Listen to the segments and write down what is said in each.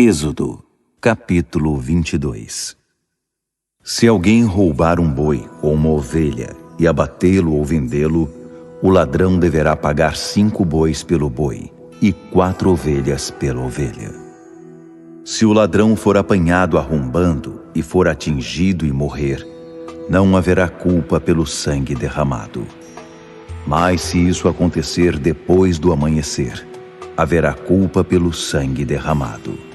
Êxodo, capítulo 22. Se alguém roubar um boi ou uma ovelha e abatê-lo ou vendê-lo, o ladrão deverá pagar 5 bois pelo boi e 4 ovelhas pela ovelha. Se o ladrão for apanhado arrombando e for atingido e morrer, não haverá culpa pelo sangue derramado. Mas se isso acontecer depois do amanhecer, haverá culpa pelo sangue derramado.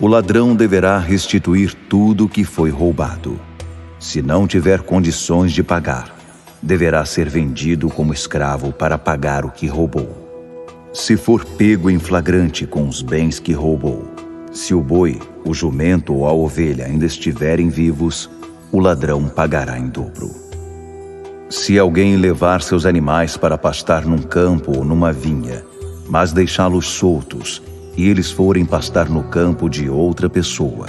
O ladrão deverá restituir tudo o que foi roubado. Se não tiver condições de pagar, deverá ser vendido como escravo para pagar o que roubou. Se for pego em flagrante com os bens que roubou, se o boi, o jumento ou a ovelha ainda estiverem vivos, o ladrão pagará em dobro. Se alguém levar seus animais para pastar num campo ou numa vinha, mas deixá-los soltos, e eles forem pastar no campo de outra pessoa,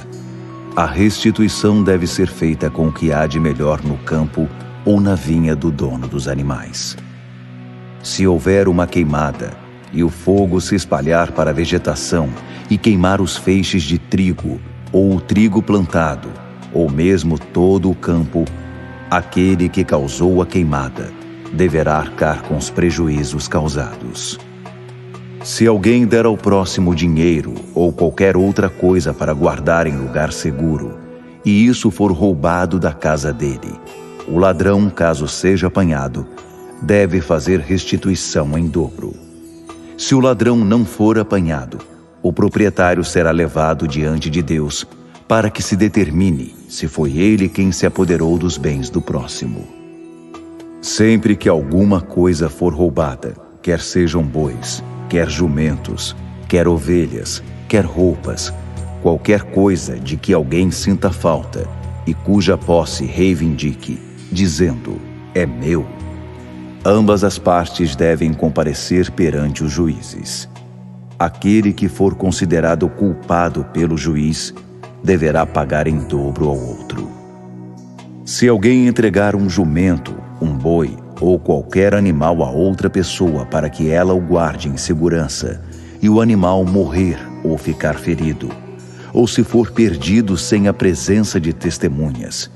a restituição deve ser feita com o que há de melhor no campo ou na vinha do dono dos animais. Se houver uma queimada, e o fogo se espalhar para a vegetação e queimar os feixes de trigo, ou o trigo plantado, ou mesmo todo o campo, aquele que causou a queimada deverá arcar com os prejuízos causados. Se alguém der ao próximo dinheiro ou qualquer outra coisa para guardar em lugar seguro, e isso for roubado da casa dele, o ladrão, caso seja apanhado, deve fazer restituição em dobro. Se o ladrão não for apanhado, o proprietário será levado diante de Deus para que se determine se foi ele quem se apoderou dos bens do próximo. Sempre que alguma coisa for roubada, quer sejam bois, quer jumentos, quer ovelhas, quer roupas, qualquer coisa de que alguém sinta falta e cuja posse reivindique, dizendo, é meu, ambas as partes devem comparecer perante os juízes. Aquele que for considerado culpado pelo juiz deverá pagar em dobro ao outro. Se alguém entregar um jumento, um boi ou qualquer animal a outra pessoa para que ela o guarde em segurança, e o animal morrer ou ficar ferido, ou se for perdido sem a presença de testemunhas,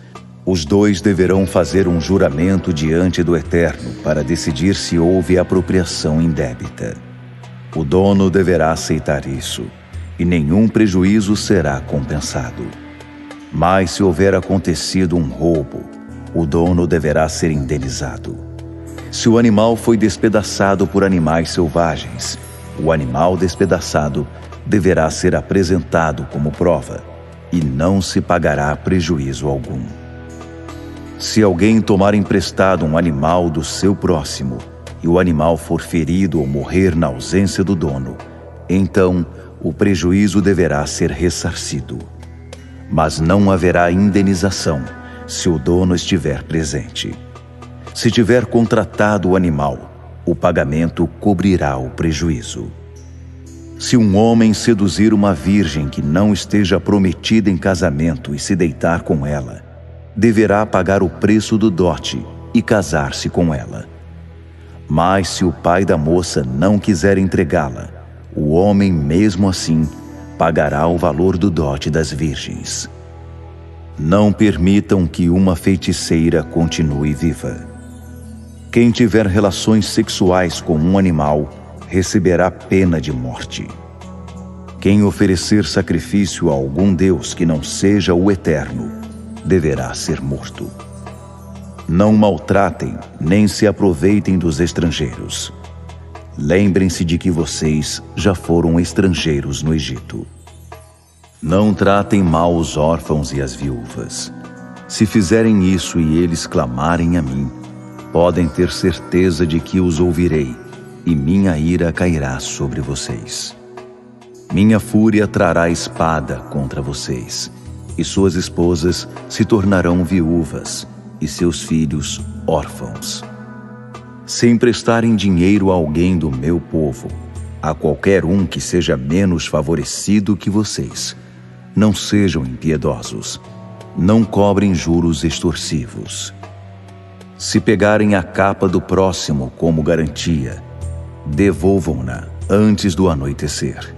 os dois deverão fazer um juramento diante do Eterno para decidir se houve apropriação indébita. O dono deverá aceitar isso, e nenhum prejuízo será compensado. Mas se houver acontecido um roubo, o dono deverá ser indenizado. Se o animal foi despedaçado por animais selvagens, o animal despedaçado deverá ser apresentado como prova, e não se pagará prejuízo algum. Se alguém tomar emprestado um animal do seu próximo, e o animal for ferido ou morrer na ausência do dono, então o prejuízo deverá ser ressarcido. Mas não haverá indenização se o dono estiver presente. Se tiver contratado o animal, o pagamento cobrirá o prejuízo. Se um homem seduzir uma virgem que não esteja prometida em casamento e se deitar com ela, deverá pagar o preço do dote e casar-se com ela. Mas se o pai da moça não quiser entregá-la, o homem mesmo assim pagará o valor do dote das virgens. Não permitam que uma feiticeira continue viva. Quem tiver relações sexuais com um animal receberá pena de morte. Quem oferecer sacrifício a algum deus que não seja o Eterno deverá ser morto. Não maltratem nem se aproveitem dos estrangeiros. Lembrem-se de que vocês já foram estrangeiros no Egito. Não tratem mal os órfãos e as viúvas. Se fizerem isso e eles clamarem a mim, podem ter certeza de que os ouvirei, e minha ira cairá sobre vocês. Minha fúria trará espada contra vocês, e suas esposas se tornarão viúvas, e seus filhos órfãos. Se emprestarem dinheiro a alguém do meu povo, a qualquer um que seja menos favorecido que vocês, não sejam impiedosos, não cobrem juros extorsivos. Se pegarem a capa do próximo como garantia, devolvam-na antes do anoitecer.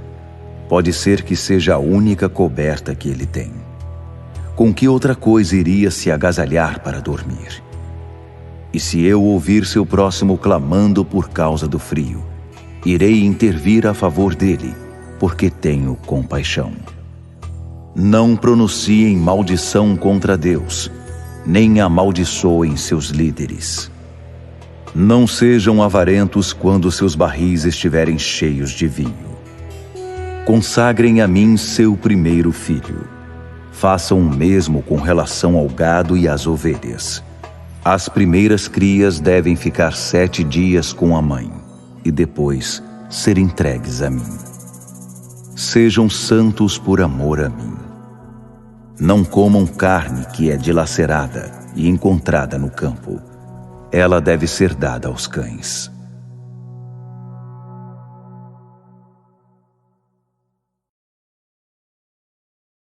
pode ser que seja a única coberta que ele tem. Com que outra coisa iria se agasalhar para dormir? E se eu ouvir seu próximo clamando por causa do frio, irei intervir a favor dele, porque tenho compaixão. Não pronunciem maldição contra Deus, nem amaldiçoem seus líderes. Não sejam avarentos quando seus barris estiverem cheios de vinho. Consagrem a mim seu primeiro filho. Façam o mesmo com relação ao gado e às ovelhas. As primeiras crias devem ficar 7 dias com a mãe e depois ser entregues a mim. Sejam santos por amor a mim. Não comam carne que é dilacerada e encontrada no campo. Ela deve ser dada aos cães.